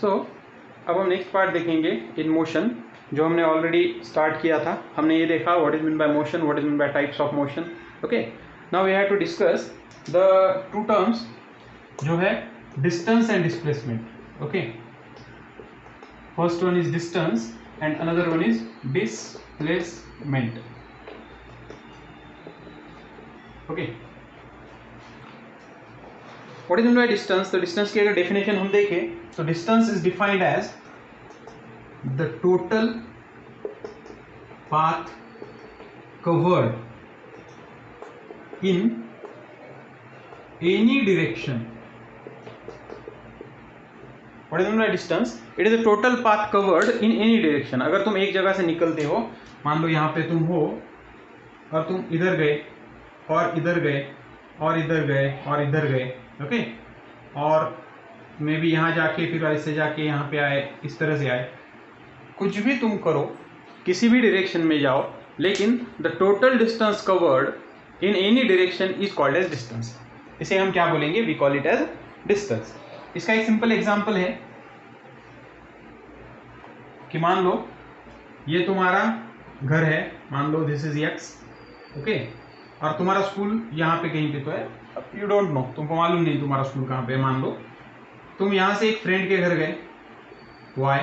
सो अब हम next part देखेंगे इन मोशन, जो हमने ऑलरेडी स्टार्ट किया था। हमने ये देखा what is mean by motion, what is mean by types of motion. Okay, now we have to discuss the two terms जो है distance and displacement. Okay, first one is distance and another one is displacement. Okay, what is mean by distance? तो distance की अगर definition हम देखें तो distance is defined as the total path covered in any direction. What is mean by distance? It is the total path covered in any direction. अगर तुम एक जगह से निकलते हो, मान लो यहाँ पे तुम हो और तुम इधर गए और इधर गए और इधर गए और इधर गए, ओके, और मे बी यहाँ जाके फिर ऐसे जाके यहाँ पे आए, इस तरह से आए, कुछ भी तुम करो, किसी भी डायरेक्शन में जाओ, लेकिन the total distance covered in any direction is called as distance. इसे हम क्या बोलेंगे? We call it as distance. इसका एक सिंपल एग्जांपल है कि मान लो ये तुम्हारा घर है, मान लो दिस इज एक्स, ओके, और तुम्हारा स्कूल यहाँ पे कहीं पे तो है, यू डोंट नो, तुमको मालूम नहीं तुम्हारा स्कूल कहाँ पे है। मान लो तुम यहाँ से एक फ्रेंड के घर गए वाई,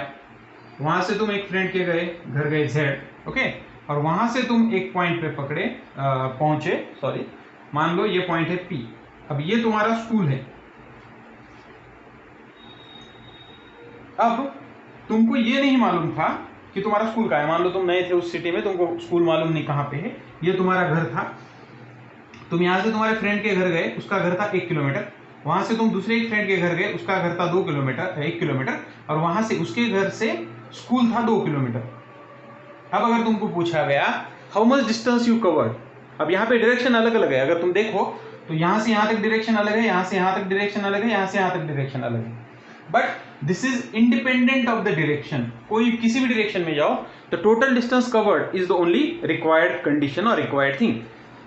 वहां से तुम एक फ्रेंड के घर गए जेड, ओके, और वहां से तुम एक पॉइंट पे पहुंचे, सॉरी, मान लो ये पॉइंट है पी। अब ये तुम्हारा स्कूल है। अब तुमको ये नहीं मालूम था कि तुम्हारा स्कूल कहाँ है। मान लो तुम नए थे उस सिटी में, तुमको स्कूल मालूम नहीं कहाँ पे है, ये तुम्हारा घर था। तुम यहाँ से तुम्हारे फ्रेंड के घर गए, उसका घर था 1 किलोमीटर, वहां से तुम दूसरे एक फ्रेंड के घर गए, उसका घर था 1 किलोमीटर, और वहां से उसके घर से स्कूल था 2 किलोमीटर। अब अगर तुमको पूछा गया how much distance you covered, अब यहाँ पे डायरेक्शन अलग अलग है। अगर तुम देखो तो यहाँ से यहाँ तक डायरेक्शन अलग है, यहाँ से यहाँ तक डायरेक्शन अलग है, यहाँ से यहाँ तक डायरेक्शन अलग है, but this is independent of the direction. कोई किसी भी डायरेक्शन में जाओ, the total distance covered is the only required condition और रिक्वायर्ड थिंग।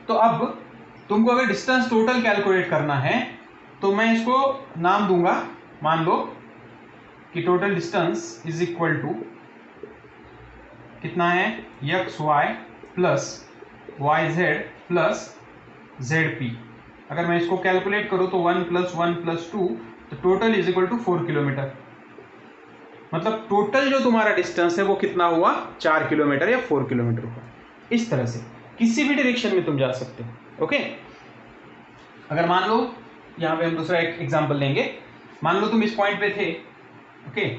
तो अब तुमको अगर डिस्टेंस टोटल कैलकुलेट करना है तो मैं इसको नाम दूंगा, मान लो कि total distance is equal to कितना है, X Y plus Y Z plus Z P. अगर मैं इसको कैलकुलेट करूं तो 1 + 1 + 2, तो total is equal to 4 kilometre. मतलब टोटल जो तुम्हारा डिस्टेंस है वो कितना हुआ? 4 किलोमीटर या 4 किलोमीटर हुआ। इस तरह से किसी भी डायरेक्शन में तुम जा सकते हो। ओके, अगर मान लो यहाँ पे हम दूसरा एक एग्जांपल लेंगे, मान लो तुम इस पॉइंट पे थे, ओके,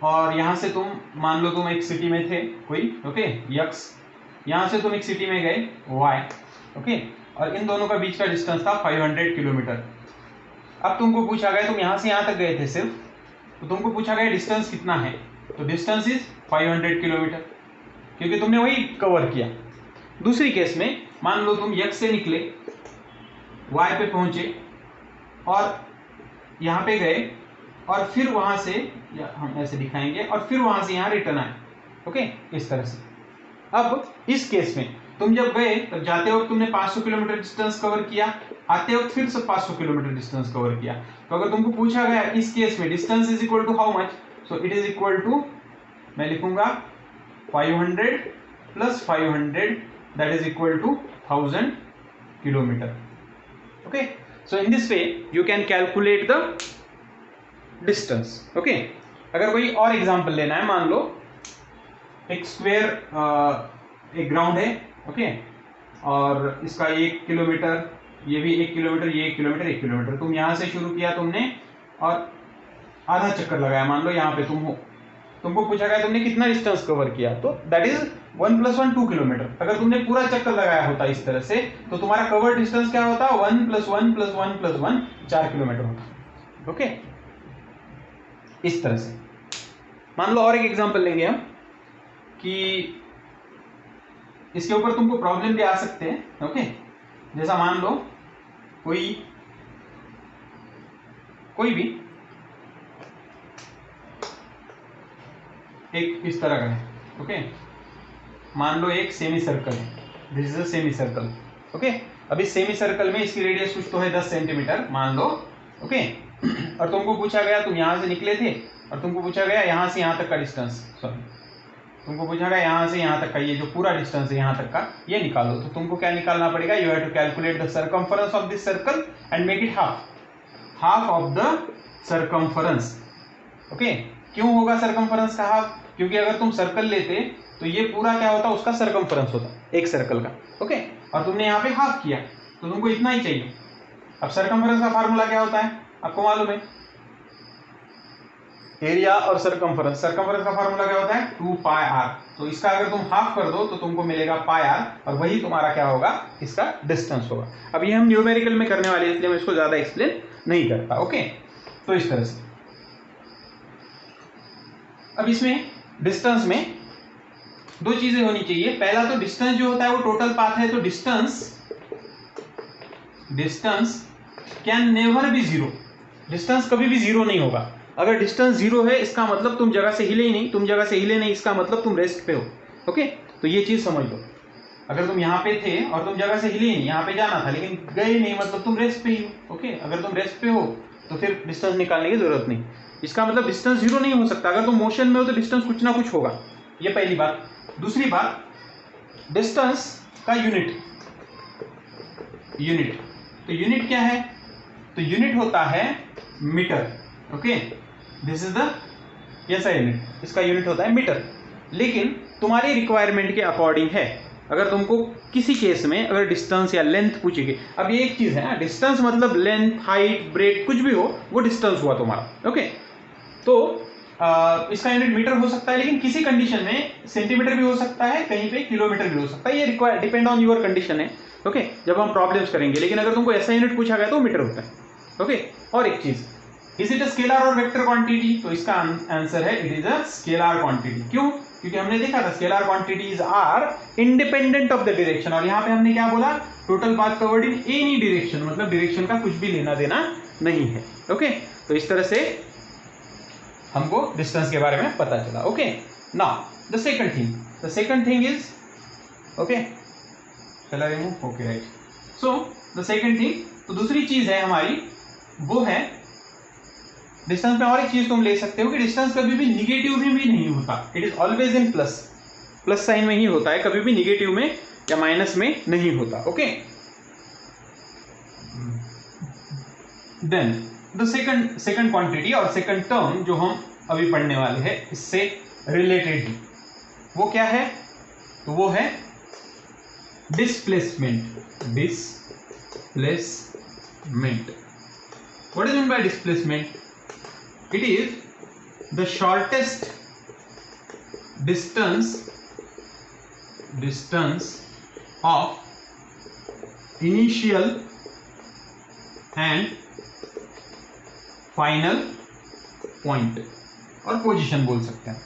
और यहाँ से तुम मान लो तुम एक सिटी में थे कोई, ओके, एक्स, यहाँ से तुम एक सिटी में गए वाई, ओके, और इन दोनों का बीच का डिस्टेंस था 500 किलोमीटर। अब तुमको पूछा गया, तुम यहाँ से यहाँ तक गए थे सिर्फ, तो तुमको पूछा गया डिस्टेंस कितना है, तो डिस्टेंस इज 500 किलोमीटर, क्योंकि तुमने वही कवर किया। दूसरी केस में मान लो तुम एक्स से निकले, वाई पे पहुंचे और यहाँ पे गए, और फिर वहां से, या हम ऐसे दिखाएंगे, और फिर वहां से यहाँ रिटर्न आए, ओके, इस तरह से। अब इस केस में तुम जब गए तब जाते वक्त तुमने 500 किलोमीटर डिस्टेंस कवर किया, आते वक्त फिर से 500 किलोमीटर डिस्टेंस कवर किया। तो अगर तुमको पूछा गया इस केस में distance is equal to how much, so it is equal to, मैं लिखूंगा 500 + 500, that is equal to 1000 kilometre. Okay, so in this way you can calculate the distance. Okay, अगर कोई और एग्जांपल लेना है, मान लो एक स्क्वायर एक ग्राउंड है, ओके, और इसका 1 किलोमीटर, ये भी 1 किलोमीटर, ये 1 किलोमीटर, 1 किलोमीटर। तुम यहाँ से शुरू किया तुमने और आधा चक्कर लगाया, मान लो यहाँ पे तुम हो, तुमको पूछा गया तुमने कितना डिस्टेंस कवर किया, तो दैट इज 1 + 1 2 किलोमीटर। अगर तुमने पूरा चक्कर लगाया होता इस तरह से, तो तुम्हारा कवर डिस्टेंस क्या होता? 1 + 1 + 1 + 1 4 किलोमीटर होता। ओके, इस तरह से। मान लो और एक एग्जांपल लेंगे हम कि इसके ऊपर तुमको प्रॉब्लम भी आ सकते हैं। ओके, जैसा मान लो कोई भी एक इस तरह का है, ओके, मान लो एक सेमी सर्कल है, this is a semi circle, okay. अब इस सेमी सर्कल में इसकी रेडियस कुछ तो है 10 सेंटीमीटर मान लो, ओके। और तुमको पूछा गया, तुम यहाँ से निकले थे और तुमको पूछा गया यहाँ से यहाँ तक का डिस्टेंस, सॉरी तुमको पूछा गया यहाँ से यहाँ तक का ये जो पूरा डिस्टेंस है यहाँ तक का ये निकालो, तो तुमको क्या निकालना पड़ेगा, you have to calculate the circumference of this circle and make it half of the circumference. Okay, क्यों होगा सर्कमफरेंस का हाफ, क्योंकि अगर तुम सर्कल लेते तो ये पूरा क्या होता, उसका सर्कमफरेंस होता एक सर्कल का। ओके, और तुमने यहाँ पे हाफ किया तो तुमको इतना ही चाहिए। अब सर्कमफरेंस का फार्मूला क्या होता है आपको मालूम है, एरिया और सर्कमफरेंस। सर्कमफरेंस का फार्मूला क्या होता है 2 पाई आर, तो इसका अगर तुम हाफ कर दो तो तुमको मिलेगा पाई आर, और वही तुम्हारा क्या होगा, इसका डिस्टेंस होगा। अब ये हम न्यूमेरिकल में करने वाले हैं इसलिए मैं इसको ज्यादा एक्सप्लेन नहीं करता। ओके, तो इस तरह से अब इसमें डिस्टेंस में दो चीजें होनी चाहिए। पहला तो डिस्टेंस जो होता है वो टोटल पाथ है, तो distance can never be zero, distance कभी भी जीरो नहीं होगा। अगर डिस्टेंस जीरो है इसका मतलब तुम जगह से हिले ही नहीं, तुम जगह से हिले नहीं इसका मतलब तुम रेस्ट पे हो। ओके, तो ये चीज समझ लो, अगर तुम यहाँ पे थे और तुम जगह से हिले ही नहीं, यहाँ पे जाना था लेकिन गए नहीं, मतलब तुम रेस्ट पे ही हो। ओके, अगर तुम रेस्ट पे हो तो फिर डिस्टेंस निकालने की जरूरत नहीं, इसका मतलब डिस्टेंस जीरो नहीं हो सकता। अगर तुम मोशन में हो तो डिस्टेंस कुछ ना कुछ होगा, ये पहली बात। दूसरी बात, डिस्टेंस का यूनिट, तो यूनिट क्या है, तो यूनिट होता है metre. Okay, this is the SI unit, इसका यूनिट होता है मीटर, लेकिन तुम्हारी रिक्वायरमेंट के अकॉर्डिंग है। अगर तुमको किसी केस में अगर डिस्टेंस या लेंथ पूछेगी, अब ये एक चीज है, डिस्टेंस मतलब लेंथ, हाइट, ब्रेथ कुछ भी हो वो डिस्टेंस हुआ तुम्हारा। ओके, तो इसका यूनिट मीटर हो सकता है, लेकिन किसी कंडीशन में सेंटीमीटर भी हो सकता है, कहीं पे किलोमीटर भी हो सकता है, ये require depend on your condition है। ओके, जब हम प्रॉब्लम्स करेंगे, लेकिन अगर तुमको ऐसा यूनिट पूछा गया तो मीटर होता है। ओके, और एक चीज, इज इट अ स्केलर और वेक्टर क्वांटिटी, तो इसका आंसर है it is a scalar quantity. क्यों, क्योंकि हमने देखा था scalar quantities are independent of the direction, और यहाँ पे हमने क्या बोला, total path covered in any direction, मतलब डायरेक्शन का कुछ भी लेना देना नहीं है। ओके, तो इस तरह से हमको डिस्टेंस के बारे में पता चला। Okay, now the second thing is, okay shell I remove, okay right, so the second thing, तो दूसरी चीज है हमारी वो है डिस्टेंस में। और एक चीज तुम ले सकते हो कि डिस्टेंस कभी भी निगेटिव में भी नहीं होता, it is always in plus sign में ही होता है, कभी भी निगेटिव में या माइनस में नहीं होता। Okay, then the second quantity और सेकंड टर्म जो हम अभी पढ़ने वाले हैं इससे रिलेटेड ही, वो क्या है, तो वो है displacement. What is mean bye displacement, it is the shortest distance of initial and final point, और पोजीशन बोल सकते हैं।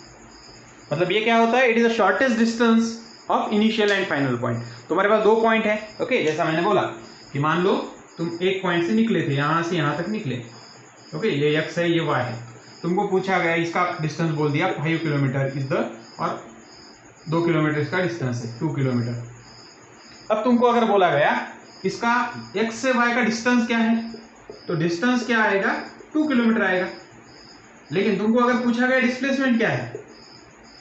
मतलब ये क्या होता है, it is the shortest distance of initial and final point. तुम्हारे पास दो पॉइंट है। ओके, जैसा मैंने बोला कि मान लो तुम एक पॉइंट से निकले थे, यहां से यहां तक निकले। ओके, ये x है, ये y है, तुमको पूछा गया, इसका डिस्टेंस बोल दिया 5 किलोमीटर इज द, और 2 किलोमीटर इसका डिस्टेंस है 2 किलोमीटर। अब तुमको अगर बोला गया इसका x से y का डिस्टेंस क्या है, तो डिस्टेंस क्या आएगा 2 किलोमीटर आएगा, लेकिन तुमको अगर पूछा गया डिस्प्लेसमेंट क्या है,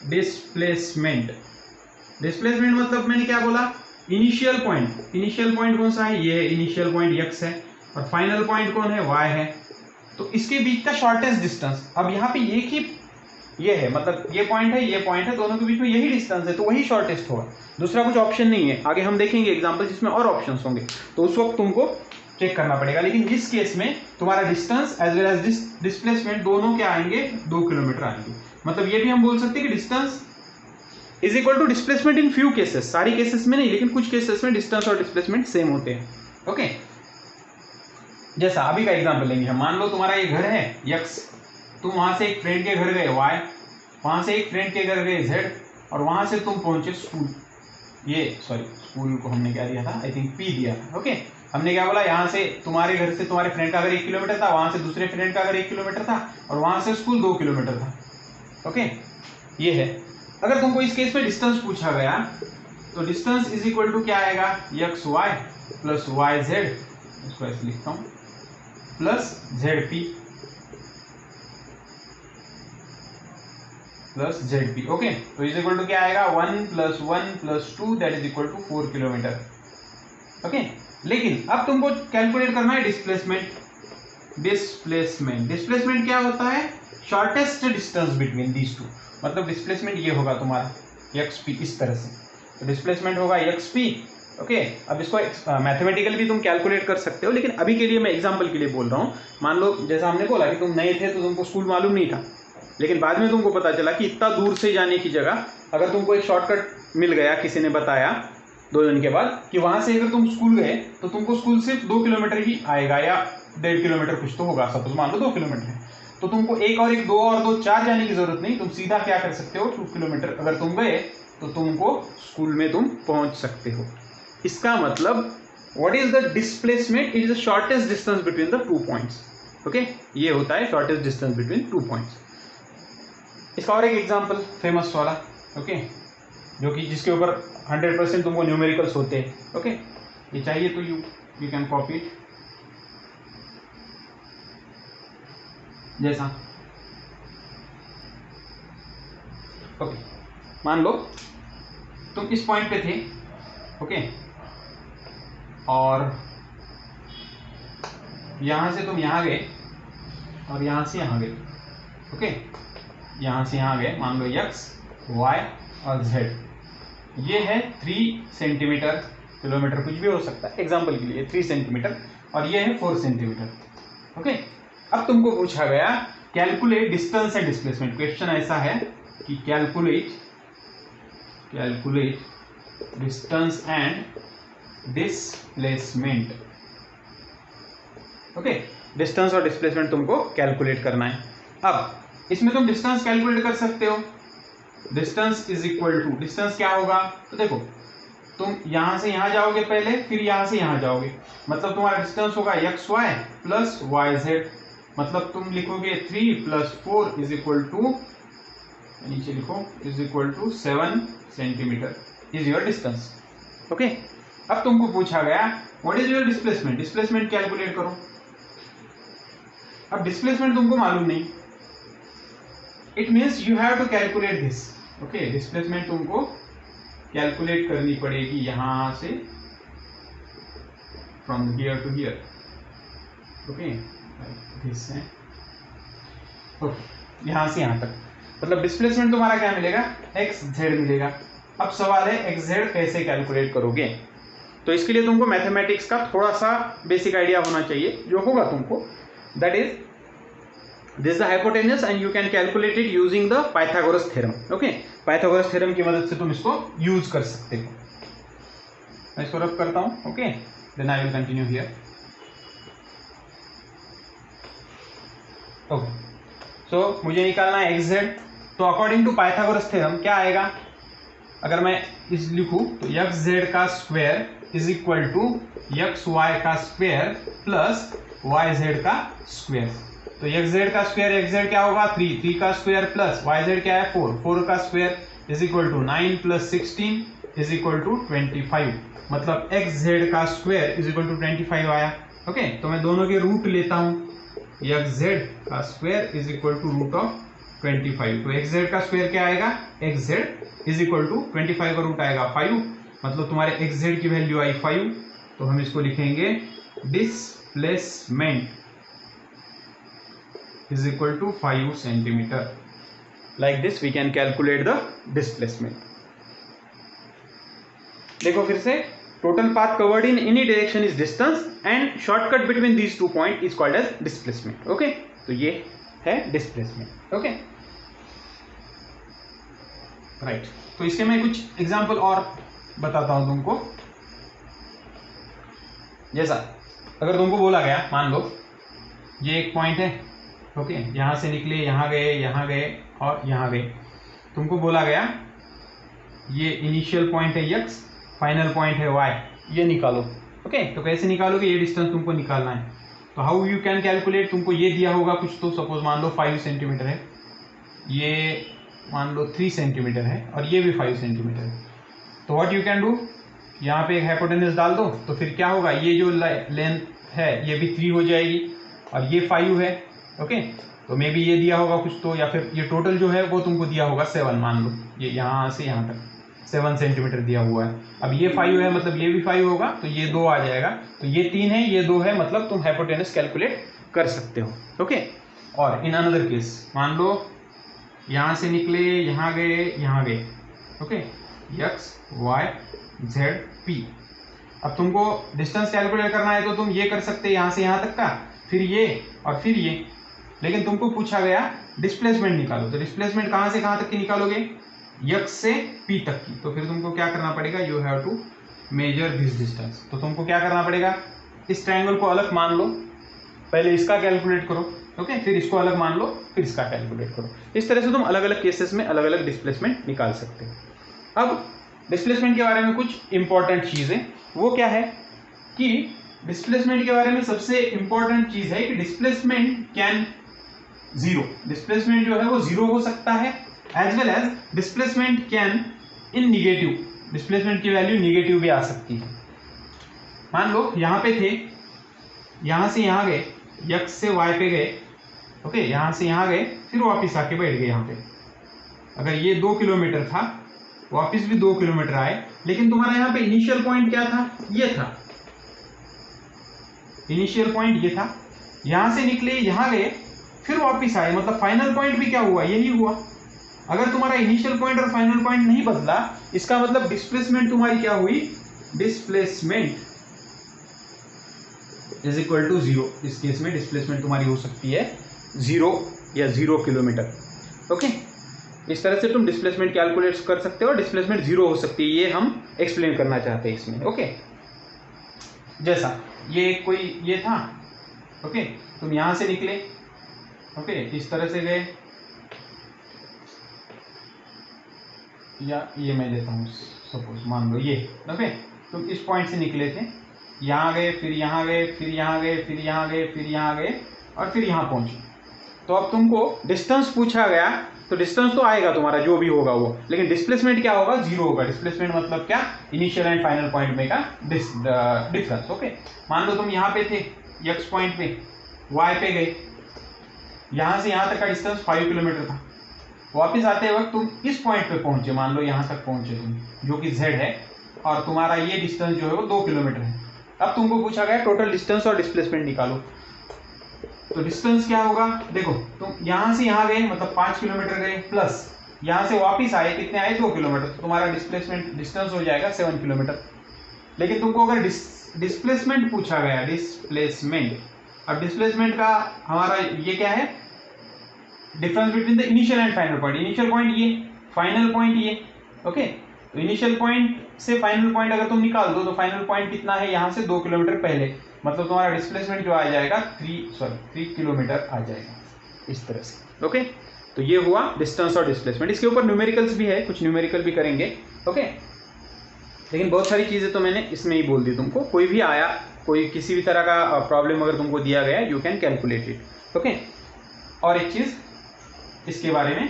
डिस्प्लेसमेंट मतलब मैंने क्या बोला, इनिशियल पॉइंट कौन सा है, ये इनिशियल पॉइंट x है, और फाइनल पॉइंट कौन है, y है, तो इसके बीच का शॉर्टेस्ट डिस्टेंस। अब यहाँ पे एक ही ये है, मतलब ये पॉइंट है, दोनों के बीच में यही डिस्टेंस है, तो वही शॉर्टेस्ट होगा, दूसरा कुछ ऑप्शन नहीं है। आगे हम देखेंगे एग्जांपल जिसमें और ऑप्शंस होंगे, तो उस वक्त तुमको चेक करना पड़ेगा। लेकिन इस केस में तुम्हारा distance as well as displacement दोनों क्या आएंगे, 2 किलोमीटर आएंगे। मतलब ये भी हम बोल सकते हैं कि distance is equal to displacement in few cases, सारी केसेस में नहीं, लेकिन कुछ केसेस में डिस्टेंस और डिस्प्लेसमेंट सेम होते हैं। ओके, जैसा अभी का एग्जांपल लेंगे हम, मान लो तुम्हारा ये घर है x, तुम वहां से एक फ्रेंड के घर गए y, वहां से एक फ्रेंड के घर गए z, और वहां से तुम पहुंचे स्कूल। ये सॉरी, स्कूल को हमने क्या दिया था, आई थिंक p दिया था। ओके, हमने क्या बोला, यहाँ से तुम्हारे घर से तुम्हारे फ्रेंड का घर 1 किलोमीटर था, वहां से दूसरे फ्रेंड का घर 1 किलोमीटर था, और वहां से स्कूल 2 किलोमीटर था। ओके, ये है। अगर तुमको इस केस में डिस्टेंस पूछा गया तो डिस्टेंस इज इक्वल टू क्या आएगा, X Y plus Y Z, इसको ऐसे लिखता हूँ, plus Z P. Plus Z P. Okay, तो इज इक्वल टू क्या आएगा 1 + 1 + 2 that is equal to 4 kilometre. Okay, लेकिन अब तुमको कैलकुलेट करना है डिस्प्लेसमेंट। डिस्प्लेसमेंट क्या होता है? Shortest distance between these two. मतलब डिस्प्लेसमेंट ये होगा तुम्हारा एक्स पी, इस तरह से। तो डिस्प्लेसमेंट होगा एक्स पी। ओके, अब इसको मैथमेटिकली भी तुम कैलकुलेट कर सकते हो, लेकिन अभी के लिए मैं एग्जांपल के लिए बोल रहा हूँ। मान लो जैसा हमने बोला कि तुम नए थे तो तुमको स्कूल मालूम नहीं था, लेकिन बाद में तुमको पता चला कि इतना दूर से जाने की जगह अगर तुमको एक शॉर्टकट मिल गया, किसी ने बताया 2 दिन के बाद कि वहां से अगर तुम स्कूल गए तो तुमको स्कूल सिर्फ 2 किलोमीटर ही आएगा, या 1.5 किलोमीटर कुछ तो होगा, सपोज मान लो 2 किलोमीटर है, तो तुमको 1 और 1 2 और 2 4 जाने की जरूरत नहीं। तुम सीधा क्या कर सकते हो, 2 किलोमीटर अगर तुम गए तो तुमको स्कूल में तुम पहुंच सकते हो। इसका मतलब what is the displacement? It is the shortest distance between the 2 points. Okay, ये होता है शॉर्टेस्ट डिस्टेंस बिटवीन 2 पॉइंट्स। इसका और एक एग्जांपल फेमस वाला, ओके, जो कि जिसके ऊपर 100% तुमको न्यूमेरिकल्स होते हैं। ओके, ये चाहिए तो यू कैन कॉपी इट। जैसा ओके, मान लो तुम इस पॉइंट पे थे, ओके, और यहां से तुम यहां गए और यहां से यहां गए। ओके, यहां से यहां गए, मान लो x, y और z। ये है 3 सेंटीमीटर, किलोमीटर कुछ भी हो सकता है, एग्जाम्पल के लिए 3 सेंटीमीटर, और ये है 4 सेंटीमीटर। ओके, अब तुमको पूछा गया calculate distance and displacement. Question ऐसा है कि calculate distance and displacement. Okay, distance और डिस्प्लेसमेंट तुमको कैलकुलेट करना है। अब इसमें तुम डिस्टेंस कैलकुलेट कर सकते हो। Distance is equal to, distance क्या होगा? तो देखो, तुम यहां से यहां जाओगे पहले, फिर यहां से यहां जाओगे, मतलब तुम्हारा डिस्टेंस होगा X Y plus Y Z. मतलब तुम लिखोगे 3 + 4 इज इक्वल टू, नीचे लिखो, is equal to 7 centimetre is your distance. Okay, अब तुमको पूछा गया what is your displacement. Displacement calculate करो। अब डिस्प्लेसमेंट तुमको मालूम नहीं, it means you have to calculate this. Okay, displacement तुमको कैलकुलेट करनी पड़ेगी यहां से, from here to here. Okay, this है, ओके, यहां से यहां तक, मतलब डिस्प्लेसमेंट तुम्हारा क्या मिलेगा, एक्स जेड मिलेगा। अब सवाल है एक्स जेड कैसे कैलकुलेट करोगे? तो इसके लिए तुमको मैथमेटिक्स का थोड़ा सा बेसिक आइडिया होना चाहिए, जो होगा तुमको, that is this is the hypotenuse and you can calculate it using the Pythagoras theorem. Okay, Pythagoras theorem की मदद से तुम इसको यूज कर सकते हो। मैं इसको रब करता हूं। Okay, then I will continue here. Okay, so मुझे निकालना है एक्स जेड। तो अकॉर्डिंग टू पाइथागोरस थ्योरम क्या आएगा? अगर मैं इस लिखूं तो एक्स जेड का square is equal to X Y का स्क्वायर प्लस वाई जेड का स्क्वायर। तो एक्स जेड का स्क्वायर, एक्स जेड क्या होगा 3 का स्क्वायर प्लस वाई जेड क्या है 4 का square is equal to 9 + 16 is equal to 25। मतलब एक्स जेड का स्क्वायर इज इक्वल टू 25 आया। ओके, तो मैं दोनों के रूट लेता हूं, एक्स जेड का square is equal to root of 25। तो एक्स जेड का स्क्वायर क्या आएगा, X Z is equal to 25 का रूट आएगा 5, मतलब तुम्हारे एक्स जेड की वैल्यू आई 5। तो हम इसको लिखेंगे displacement is equal to 5 centimetre. Like this we can calculate the displacement. देखो फिर से, total path covered in any direction is distance and shortcut between these 2 point is called as displacement. Okay, तो ये है डिस्प्लेसमेंट। Okay, right. तो इसके मैं कुछ एग्जांपल और बताता हूं तुमको। जैसा अगर तुमको बोला गया, मान लो ये एक पॉइंट है, ओके, यहां से निकले, यहां गए और यहां गए। तुमको बोला गया ये इनिशियल पॉइंट है x, फाइनल पॉइंट है y, ये निकालो। ओके, तो कैसे निकालोगे? ये डिस्टेंस तुमको निकालना है। तो हाउ यू कैन कैलकुलेट? तुमको ये दिया होगा कुछ, तो सपोज मान लो 5 सेंटीमीटर है, ये मान लो 3 सेंटीमीटर है, और ये भी 5 सेंटीमीटर है। तो व्हाट यू कैन डू, यहाँ पे एक हाइपोटेन्यूज डाल दो, तो फिर क्या होगा, ये जो लेंथ है ये भी 3 हो जाएगी और ये 5 है। ओके, तो मे बी ये दिया होगा कुछ तो, या फिर ये टोटल जो है वो तुमको दिया होगा 7, मान लो ये यहाँ से यहाँ तक 7 सेंटीमीटर दिया हुआ है। अब ये 5 है मतलब ये भी 5 होगा, तो ये 2 आ जाएगा, तो ये 3 है ये 2 है, मतलब तुम हाइपोटेनस कैलकुलेट कर सकते हो। ओके, और इन अनदर केस मान लो यहाँ से निकले, यहाँ गए, okay, X Y Z P. अब तुमको डिस्टेंस कैलकुलेट करना है तो तुम ये कर सकते हैं यहाँ से यहाँ तक का, फिर ये और फिर ये, लेकिन तुमको पूछा गया डिस्प्लेसमेंट निकालो, तो डिस्प्लेसमेंट कहाँ से कहाँ तक की निकालोगे, एक्स से पी तक की। तो फिर तुमको क्या करना पड़ेगा, you have to measure this distance. तो तुमको क्या करना पड़ेगा, इस ट्रायंगल को अलग मान लो, पहले इसका कैलकुलेट करो, ओके, फिर इसको अलग मान लो, फिर इसका कैलकुलेट करो। इस तरह से तुम अलग अलग केसेस में अलग अलग डिस्प्लेसमेंट निकाल सकते हो। अब डिस्प्लेसमेंट के बारे में कुछ इंपॉर्टेंट चीजें, वो क्या है कि डिस्प्लेसमेंट के बारे में सबसे इंपॉर्टेंट चीज है कि डिस्प्लेसमेंट कैन जीरो, डिस्प्लेसमेंट जो है वो जीरो हो सकता है, as well as displacement can in negative, displacement की वैल्यू निगेटिव भी आ सकती है। मान लो यहाँ पे थे, यहाँ से यहाँ गए, एक्स से वाई पे गए, ओके, यहाँ से यहाँ गए, फिर वापस आके बैठ गए यहाँ पे। अगर ये 2 किलोमीटर था, वापस भी 2 किलोमीटर आए, लेकिन तुम्हारा यहाँ पे इनिशियल पॉइंट क्या था, ये था, इनिशियल पॉइंट ये था, यहाँ से निकले, यहाँ गए, फिर वापस आए, मतलब फाइनल पॉइंट भी क्या हुआ, यही हुआ। अगर तुम्हारा इनिशियल पॉइंट और फाइनल पॉइंट नहीं बदला, इसका मतलब डिस्प्लेसमेंट तुम्हारी क्या हुई, डिस्प्लेसमेंट इज इक्वल टू 0। इस केस में डिस्प्लेसमेंट तुम्हारी हो सकती है 0 या 0 किलोमीटर। ओके, इस तरह से तुम डिस्प्लेसमेंट कैलकुलेट कर सकते हो, डिस्प्लेसमेंट 0 हो सकती है, ये हम एक्सप्लेन करना चाहते हैं इसमें। ओके, जैसा ये कोई ये था, ओके, तुम यहां से निकले, ओके, इस तरह से गए, या ये मैं देता हूँ सपोज, मान लो ये, ओके, तुम इस पॉइंट से निकले थे, यहाँ गए, फिर यहाँ गए, फिर यहाँ गए, फिर यहाँ गए, फिर यहाँ गए, और फिर यहाँ पहुंचे। तो अब तुमको डिस्टेंस पूछा गया, तो डिस्टेंस तो आएगा तुम्हारा जो भी होगा वो, लेकिन डिस्प्लेसमेंट क्या होगा, 0 होगा। डिस्प्लेसमेंट मतलब क्या, इनिशियल एंड फाइनल पॉइंट में का डिफरेंस। ओके, मान लो तुम यहाँ पे थे, एक्स पॉइंट पे, वाई पे गए, यहाँ से यहाँ तक का डिस्टेंस 5 किलोमीटर था, वापस आते वक्त तुम इस पॉइंट पे पहुंचे, मान लो यहाँ तक पहुंचे तुम, जो कि z है, और तुम्हारा ये डिस्टेंस जो है वो 2 किलोमीटर है। अब तुमको पूछा गया टोटल डिस्टेंस और डिस्प्लेसमेंट निकालो। तो डिस्टेंस क्या होगा, देखो तुम यहाँ से यहाँ गए मतलब 5 किलोमीटर गए, प्लस यहाँ से वापस आए, कितने आए, 2 किलोमीटर, तो तुम्हारा डिस्प्लेसमेंट डिस्टेंस हो जाएगा 7 किलोमीटर। लेकिन तुमको अगर डिस्प्लेसमेंट पूछा गया, डिस्प्लेसमेंट, अब डिस्प्लेसमेंट का हमारा ये क्या है, difference between the initial and final point. Initial point ये, फाइनल पॉइंट ये, ओके, तो इनिशियल पॉइंट से फाइनल पॉइंट अगर तुम निकाल दो, तो फाइनल पॉइंट कितना है, यहाँ से 2 किलोमीटर पहले, मतलब तुम्हारा डिस्प्लेसमेंट जो आ जाएगा 3 किलोमीटर आ जाएगा, इस तरह से। ओके, तो ये हुआ डिस्टेंस और डिस्प्लेसमेंट। इसके ऊपर न्यूमेरिकल्स भी है, कुछ न्यूमेरिकल भी करेंगे। ओके, लेकिन बहुत सारी चीजें तो मैंने इसमें ही बोल दी तुमको। कोई भी आया, कोई किसी भी तरह का प्रॉब्लम अगर तुमको दिया गया, you can calculate it. Okay, और एक चीज इसके बारे में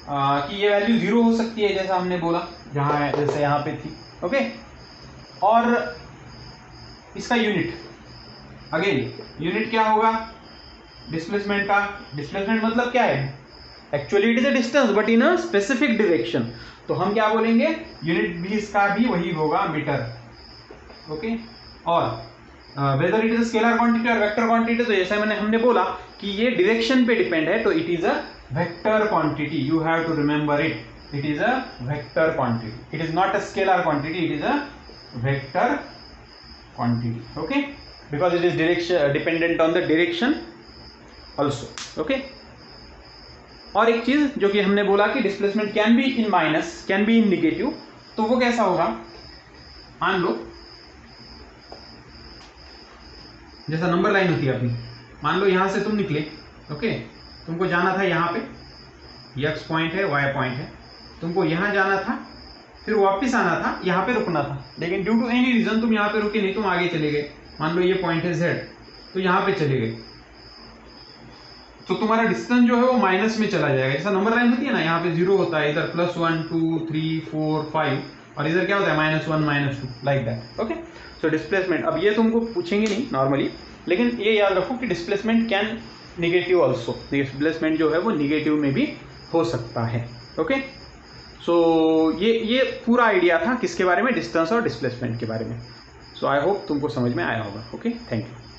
कि ये वैल्यू 0 हो सकती है, जैसा हमने बोला, जहाँ जैसे यहाँ पे थी। ओके, और इसका यूनिट, अगेन यूनिट क्या होगा डिस्प्लेसमेंट का, डिस्प्लेसमेंट मतलब क्या है, actually it is a distance but in a specific direction, तो हम क्या बोलेंगे, यूनिट भी इसका भी वही होगा, मीटर। ओके, और whether it is scalar quantity और वेक्टर क्वांटिटी, तो जैसा मैंने हमने बोला कि ये डायरेक्शन पे डिपेंड है, तो it is a vector quantity, you have to remember it, it is a vector quantity, it is not a scalar quantity, it is a vector quantity, okay, because it is direction dependent on the direction also. okay, और एक चीज जो कि हमने बोला कि displacement can be in minus, can be in negative, तो वो कैसा होगा, मान लो जैसा नंबर लाइन होती है अपनी, मान लो यहां से तुम निकले, ओके, तुमको जाना था यहाँ पे, एक्स पॉइंट है, वाई पॉइंट है, तुमको यहाँ जाना था, फिर वापस आना था, यहाँ पे रुकना था, लेकिन ड्यू टू एनी रीजन तुम यहाँ पे रुके नहीं, तुम आगे चले गए, मान लो ये पॉइंट है Z, तो यहाँ पे चले गए, तो तुम्हारा डिस्टेंस जो है वो माइनस में चला जाएगा। जैसा नंबर लाइन होती है ना, यहाँ पे 0 होता है, इधर +1 2 3 4 5, और इधर क्या होता है -1 -2, like that. Okay, so displacement, अब ये तुमको पूछेंगे नहीं नॉर्मली, लेकिन ये याद रखो कि displacement can negative also, displacement जो है वो निगेटिव में भी हो सकता है। ओके, सो ये पूरा आइडिया था किसके बारे में, डिस्टेंस और डिस्प्लेसमेंट के बारे में। सो आई होप तुमको समझ में आया होगा। Okay, thank you.